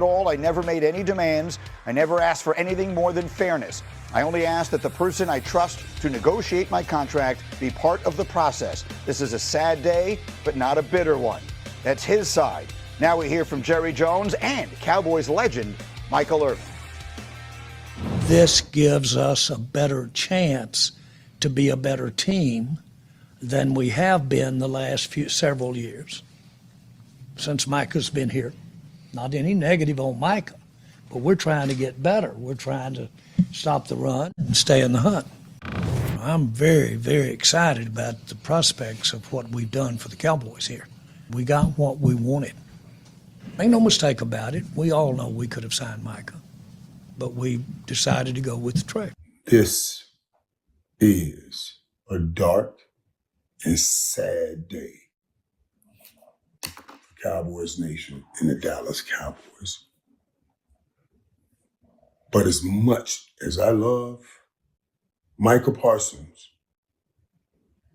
I never made any demands. I never asked for anything more than fairness. I only asked that the person I trust to negotiate my contract be part of the process. This is a sad day, but not a bitter one. That's his side. Now we hear from Jerry Jones and Cowboys legend Michael Irvin. This gives us a better chance to be a better team than we have been the last several years since Micah's been here. Not any negative on Micah, but we're trying to get better. We're trying to stop the run and stay in the hunt. I'm very, very excited about the prospects of what we've done for the Cowboys here. We got what we wanted. Make no mistake about it, we all know we could have signed Micah, but we decided to go with the trade. This is a dark and sad day. Cowboys Nation and the Dallas Cowboys. But as much as I love Micah Parsons,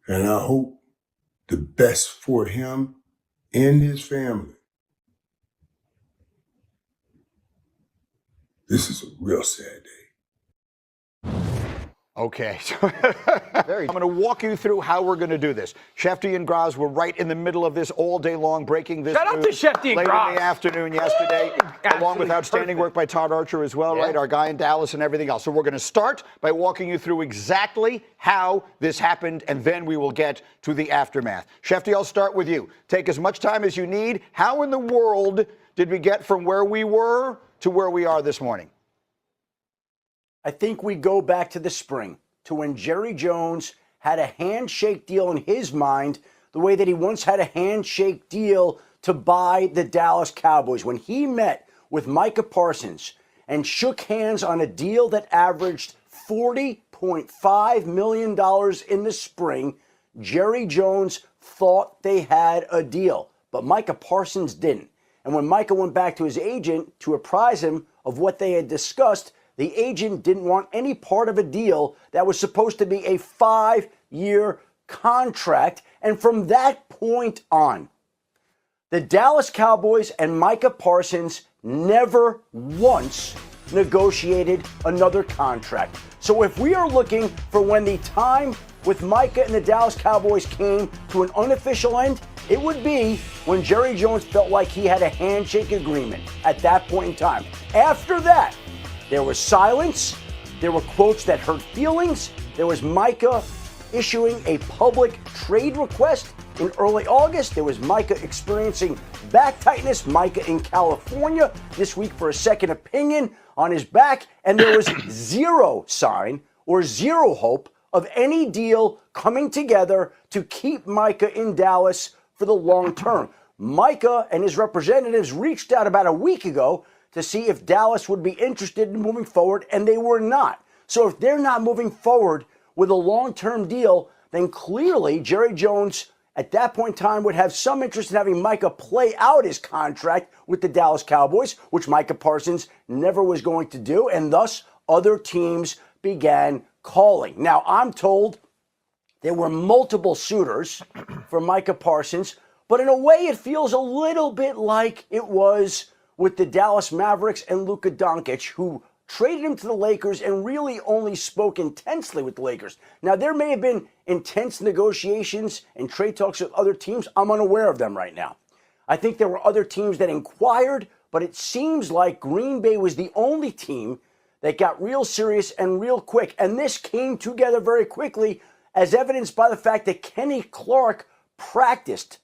and I hope the best for him and his family, this is a real sad day. Okay. I'm going to walk you through how we're going to do this. Shefty and Graz were right in the middle of this all day long, breaking this Shout out to Shefty and late Graz. in the afternoon yesterday, along with outstanding work by Todd Archer as well, right? Our guy in Dallas and everything else. So we're going to start by walking you through exactly how this happened, and then we will get to the aftermath. Shefty, I'll start with you. Take as much time as you need. How in the world did we get from where we were to where we are this morning? I think we go back to the spring, to when Jerry Jones had a handshake deal in his mind, the way that he once had a handshake deal to buy the Dallas Cowboys. When he met with Micah Parsons and shook hands on a deal that averaged $40.5 million in the spring, Jerry Jones thought they had a deal, but Micah Parsons didn't. And when Micah went back to his agent to apprise him of what they had discussed, the agent didn't want any part of a deal that was supposed to be a 5-year contract. And from that point on, the Dallas Cowboys and Micah Parsons never once negotiated another contract. So if we are looking for when the time with Micah and the Dallas Cowboys came to an unofficial end, it would be when Jerry Jones felt like he had a handshake agreement at that point in time. After that, there was silence, there were quotes that hurt feelings, there was Micah issuing a public trade request in early August, there was Micah experiencing back tightness, Micah in California this week for a second opinion on his back, and there was zero sign or zero hope of any deal coming together to keep Micah in Dallas for the long term. Micah and his representatives reached out about a week ago to see if Dallas would be interested in moving forward, and they were not. So if they're not moving forward with a long-term deal, then clearly Jerry Jones at that point in time would have some interest in having Micah play out his contract with the Dallas Cowboys, which Micah Parsons never was going to do, and thus other teams began calling. Now, I'm told there were multiple suitors for Micah Parsons, but in a way it feels a little bit like it was with the Dallas Mavericks and Luka Doncic, who traded him to the Lakers and really only spoke intensely with the Lakers. Now, there may have been intense negotiations and trade talks with other teams. I'm unaware of them right now. I think there were other teams that inquired, but it seems like Green Bay was the only team that got real serious and real quick. And this came together very quickly, as evidenced by the fact that Kenny Clark practiced.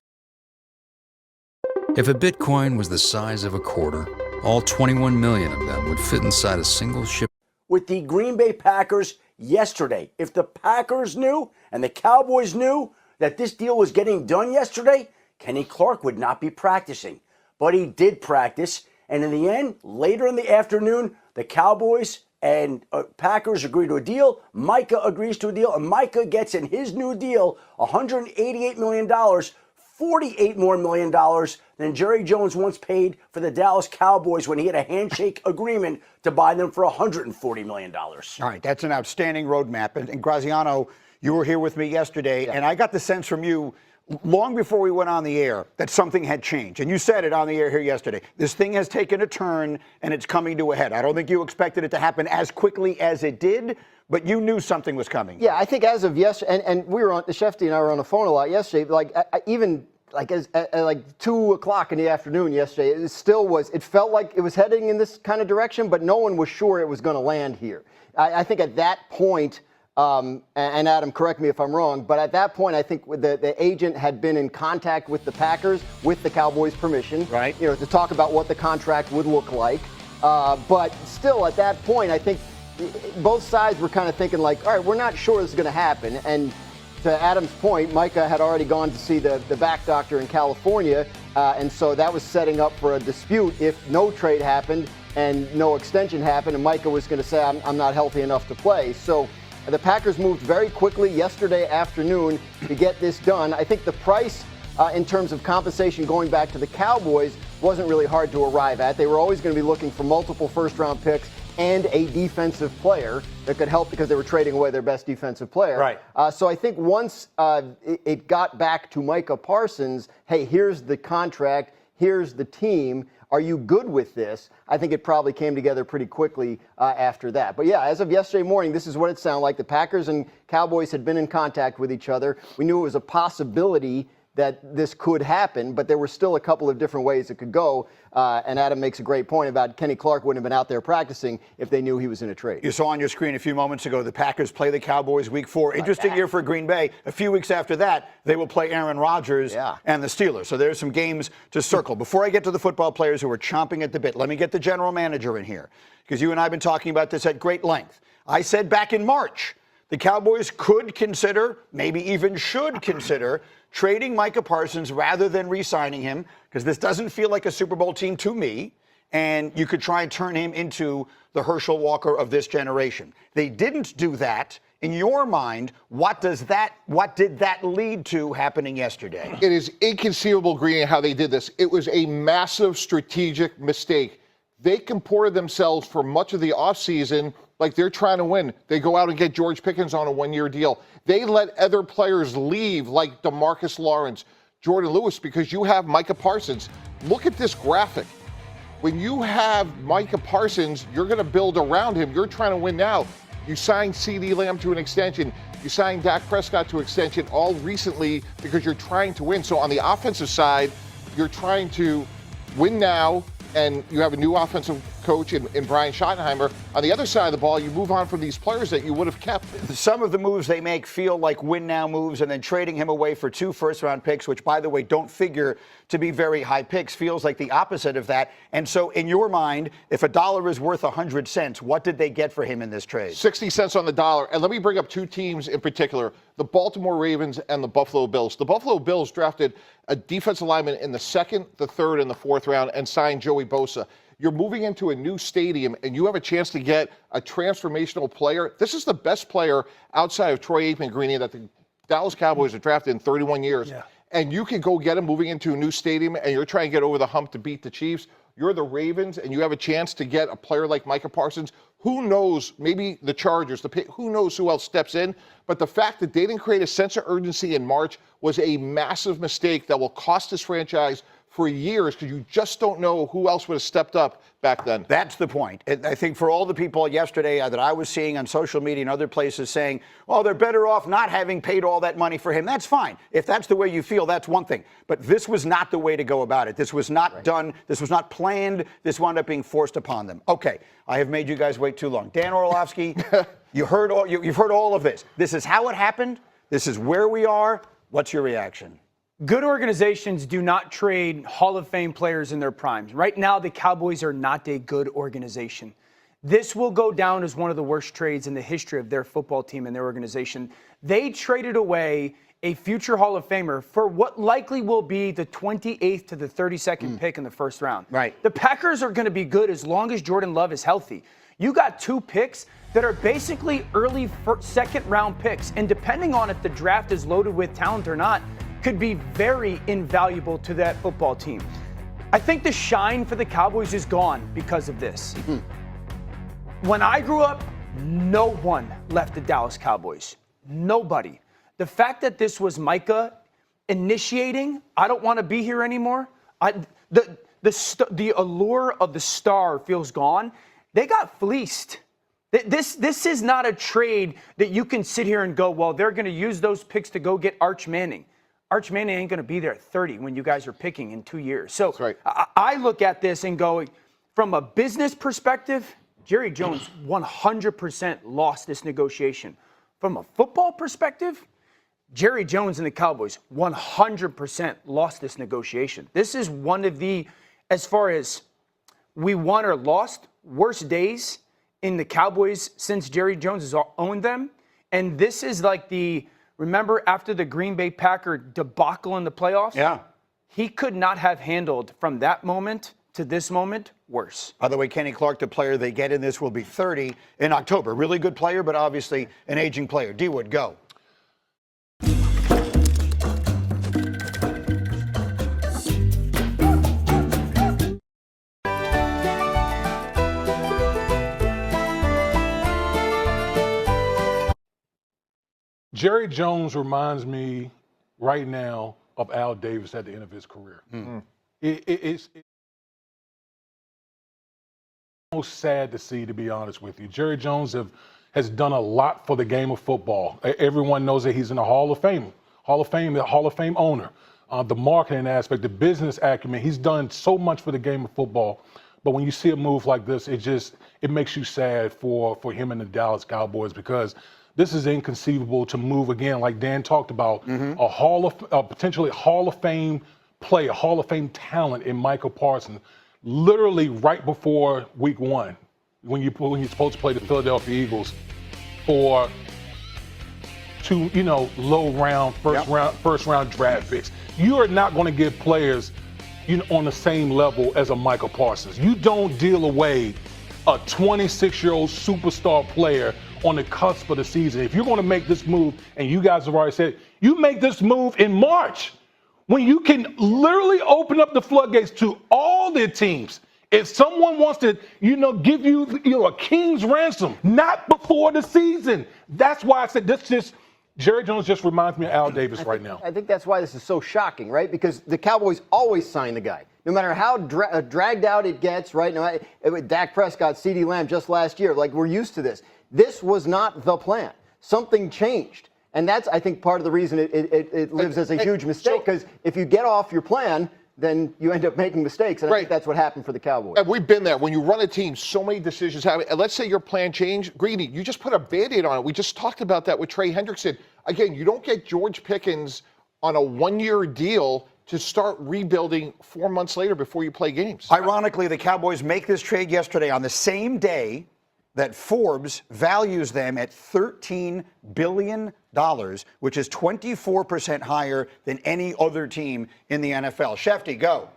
If a Bitcoin was the size of a quarter, all 21 million of them would fit inside a single ship. With the Green Bay Packers yesterday. If the Packers knew and the Cowboys knew that this deal was getting done yesterday, Kenny Clark would not be practicing. But he did practice, and in the end, later in the afternoon, the Cowboys and Packers agree to a deal. Micah agrees to a deal, and Micah gets in his new deal $188 million, $48 more million than Jerry Jones once paid for the Dallas Cowboys when he had a handshake agreement to buy them for $140 million. All right, that's an outstanding roadmap. And Graziano, you were here with me yesterday, and I got the sense from you long before we went on the air that something had changed. And you said it on the air here yesterday. This thing has taken a turn and it's coming to a head. I don't think you expected it to happen as quickly as it did, but you knew something was coming. Yeah, I think as of yesterday, and we were on, Shefty and I were on the phone a lot yesterday, even like 2 o'clock in the afternoon yesterday, it felt like it was heading in this kind of direction, but no one was sure it was going to land here. I think at that point, and Adam, correct me if I'm wrong, but at that point, I think the agent had been in contact with the Packers with the Cowboys' permission, right? To talk about what the contract would look like. But still, at that point, I think both sides were kind of thinking like, all right, we're not sure this is going to happen. And to Adam's point, MICAH had already gone to see the back doctor in California, and so that was setting up for a dispute if no trade happened and no extension happened, and MICAH was going to say, I'm not healthy enough to play. So the Packers moved very quickly yesterday afternoon to get this done. I think the price in terms of compensation going back to the Cowboys wasn't really hard to arrive at. They were always going to be looking for multiple first-round picks and a defensive player that could help because they were trading away their best defensive player. Right. So I think once it got back to Micah Parsons, hey, here's the contract, here's the team, are you good with this? I think it probably came together pretty quickly after that. But yeah, as of yesterday morning, this is what it sounded like. The Packers and Cowboys had been in contact with each other. We knew it was a possibility that this could happen, but there were still a couple of different ways it could go. And Adam makes a great point about Kenny Clark wouldn't have been out there practicing if they knew he was in a trade. You saw on your screen a few moments ago the Packers play the Cowboys Week 4. Interesting year for Green Bay. A few weeks after that, they will play Aaron Rodgers and the Steelers. So there's some games to circle. Before I get to the football players who are chomping at the bit, let me get the general manager in here, because you and I have been talking about this at great length. I said back in March, the Cowboys could consider, maybe even should consider, trading Micah Parsons rather than re-signing him, because this doesn't feel like a Super Bowl team to me, and you could try and turn him into the Herschel Walker of this generation. They didn't do that. In your mind, what did that lead to happening yesterday? It is inconceivable, Greeny, how they did this. It was a massive strategic mistake. They comported themselves for much of the offseason like they're trying to win. They go out and get George Pickens on a one-year deal. They let other players leave like DeMarcus Lawrence, Jordan Lewis, because you have Micah Parsons. Look at this graphic. When you have Micah Parsons, you're going to build around him. You're trying to win now. You signed CeeDee Lamb to an extension. You signed Dak Prescott to extension all recently because you're trying to win. So on the offensive side, you're trying to win now, and you have a new offensive coach in Brian Schottenheimer. On the other side of the ball, you move on from these players that you would have kept. Some of the moves they make feel like win-now moves, and then trading him away for 2 first-round picks, which, by the way, don't figure to be very high picks, feels like the opposite of that. And so, in your mind, if a dollar is worth 100 cents, what did they get for him in this trade? 60 cents on the dollar. And let me bring up 2 teams in particular, the Baltimore Ravens and the Buffalo Bills. The Buffalo Bills drafted a defensive lineman in the 2nd, the 3rd, and the 4th round and signed Joey Bosa. You're moving into a new stadium, and you have a chance to get a transformational player. This is the best player outside of Troy Aikman, Greeny, that the Dallas Cowboys have drafted in 31 years. Yeah. And you can go get him moving into a new stadium, and you're trying to get over the hump to beat the Chiefs. You're the Ravens, and you have a chance to get a player like Micah Parsons. Who knows, maybe the Chargers, who knows who else steps in. But the fact that they didn't create a sense of urgency in March was a massive mistake that will cost this franchise for years, because you just don't know who else would have stepped up back then. That's the point. And I think for all the people yesterday that I was seeing on social media and other places saying, well, they're better off not having paid all that money for him, that's fine. If that's the way you feel, that's one thing. But this was not the way to go about it. This was not done. This was not planned. This wound up being forced upon them. Okay, I have made you guys wait too long. Dan Orlovsky, you've heard all of this. This is how it happened. This is where we are. What's your reaction? Good organizations do not trade Hall of Fame players in their primes. Right now, the Cowboys are not a good organization. This will go down as one of the worst trades in the history of their football team and their organization. They traded away a future Hall of Famer for what likely will be the 28th to the 32nd pick in the first round. Right. The Packers are going to be good as long as Jordan Love is healthy. You got 2 picks that are basically early second-round picks, and depending on if the draft is loaded with talent or not, could be very invaluable to that football team. I think the shine for the Cowboys is gone because of this. When I grew up, no one left the Dallas Cowboys. Nobody. The fact that this was Micah initiating, I don't want to be here anymore. The allure of the star feels gone. They got fleeced. This is not a trade that you can sit here and go, well, they're going to use those picks to go get Arch Manning. Arch Manning ain't going to be there at 30 when you guys are picking in 2 years. So right. I look at this and go, from a business perspective, Jerry Jones 100% lost this negotiation. From a football perspective, Jerry Jones and the Cowboys 100% lost this negotiation. This is one of the, as far as we won or lost, worst days in the Cowboys since Jerry Jones has owned them. And this is like remember after the Green Bay Packer debacle in the playoffs? Yeah. He could not have handled from that moment to this moment worse. By the way, Kenny Clark, the player they get in this, will be 30 in October. Really good player, but obviously an aging player. D-Wood, go. Jerry Jones reminds me right now of Al Davis at the end of his career. It's almost sad to see, to be honest with you. Jerry Jones has done a lot for the game of football. Everyone knows that he's in the Hall of Fame owner. The marketing aspect, the business acumen, he's done so much for the game of football. But when you see a move like this, it makes you sad for him and the Dallas Cowboys, because this is inconceivable to move again, like Dan talked about, potentially Hall of Fame player, Hall of Fame talent in MICAH Parsons, literally right before week 1, when you're supposed to play the Philadelphia Eagles for 2, low round, first round draft picks. You are not going to give players, on the same level as a MICAH Parsons. You don't deal away a 26-year-old superstar player on the cusp of the season. If you're going to make this move, and you guys have already said, you make this move in March, when you can literally open up the floodgates to all the teams. If someone wants to, give you a king's ransom, not before the season. That's why I said Jerry Jones just reminds me of Al Davis right now. I think that's why this is so shocking, right? Because the Cowboys always sign the guy. No matter how dragged out it gets, right? Dak Prescott, CeeDee Lamb just last year, we're used to this. This was not the plan. Something changed. And that's, I think, part of the reason it lives as a huge mistake, because if you get off your plan, then you end up making mistakes. And I think that's what happened for the Cowboys. And we've been there. When you run a team, so many decisions happen. And let's say your plan changed. Greeny, you just put a Band-Aid on it. We just talked about that with Trey Hendrickson. Again, you don't get George Pickens on a 1-year deal to start rebuilding 4 months later before you play games. Ironically, the Cowboys make this trade yesterday on the same day that Forbes values them at $13 billion, which is 24% higher than any other team in the NFL. Shefty, go.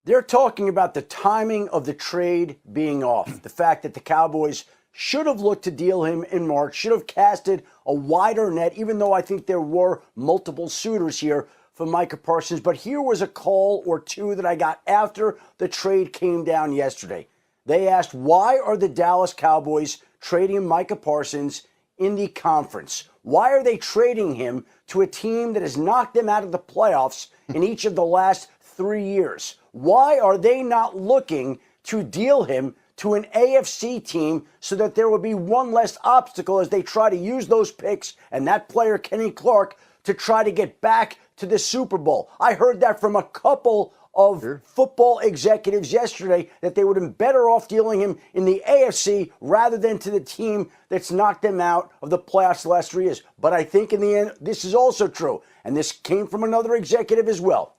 They're talking about the timing of the trade being off. The fact that the Cowboys should have looked to deal him in March, should have casted a wider net, even though I think there were multiple suitors here for MICAH Parsons. But here was a call or two that I got after the trade came down yesterday. They asked, why are the Dallas Cowboys trading MICAH Parsons in the conference? Why are they trading him to a team that has knocked them out of the playoffs in each of the last 3 years? Why are they not looking to deal him to an AFC team so that there would be one less obstacle as they try to use those picks and that player, Kenny Clark, to try to get back to the Super Bowl? I heard that from a couple of football executives yesterday, that they would have been better off dealing him in the AFC rather than to the team that's knocked them out of the playoffs the last 3 years. But I think in the end, this is also true. And this came from another executive as well.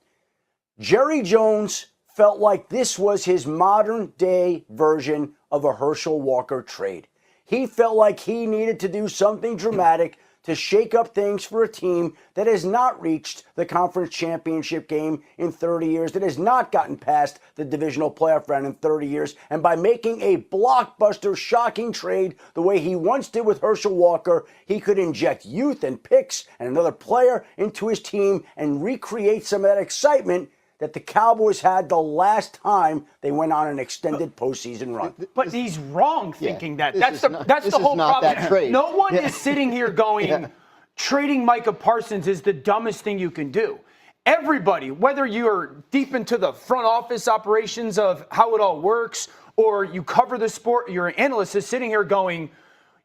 Jerry Jones felt like this was his modern day version of a Herschel Walker trade. He felt like he needed to do something dramatic to shake up things for a team that has not reached the conference championship game in 30 years, that has not gotten past the divisional playoff round in 30 years. And by making a blockbuster, shocking trade the way he once did with Herschel Walker, he could inject youth and picks and another player into his team and recreate some of that excitement that the Cowboys had the last time they went on an extended postseason run. But he's wrong thinking that. This That's is the not- that's this the is whole not problem. that trade. No one is sitting here going, trading Micah Parsons is the dumbest thing you can do. Everybody, whether you're deep into the front office operations of how it all works, or you cover the sport, you're an analyst, is sitting here going,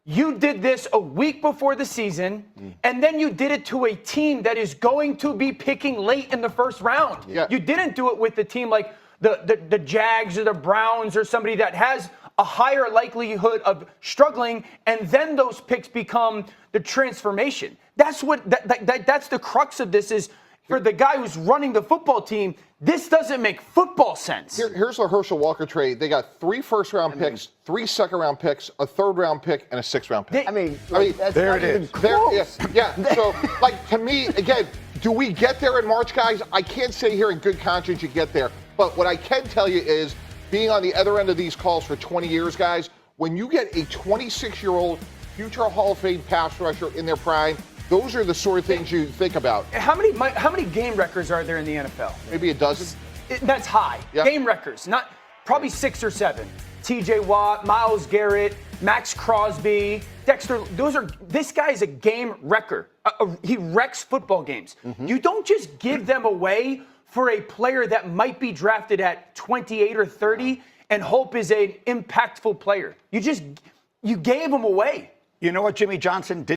you did this a week before the season, and then you did it to a team that is going to be picking late in the first round. Yeah. You didn't do it with the team like the Jags or the Browns or somebody that has a higher likelihood of struggling, and then those picks become the transformation. That's what that's the crux of this is. For the guy who's running the football team, this doesn't make football sense. Here's the Herschel Walker trade. They got 3 first-round picks, 3 second-round picks, a third-round pick, and a 6th-round pick. That's there not it even is. close. Yeah. So, like, to me, again, do we get there in March, guys? I can't say here in good conscience you get there. But what I can tell you is, being on the other end of these calls for 20 years, guys, when you get a 26-year-old future Hall of Fame pass rusher in their prime, those are the sort of things you think about. How many game records are there in the NFL? Maybe a dozen. That's high. Yeah. Game records, not probably 6 or 7. T.J. Watt, Myles Garrett, Max Crosby, Dexter. This guy is a game wrecker. He wrecks football games. You don't just give them away for a player that might be drafted at 28 or 30 and hope is an impactful player. You gave him away. You know what Jimmy Johnson did?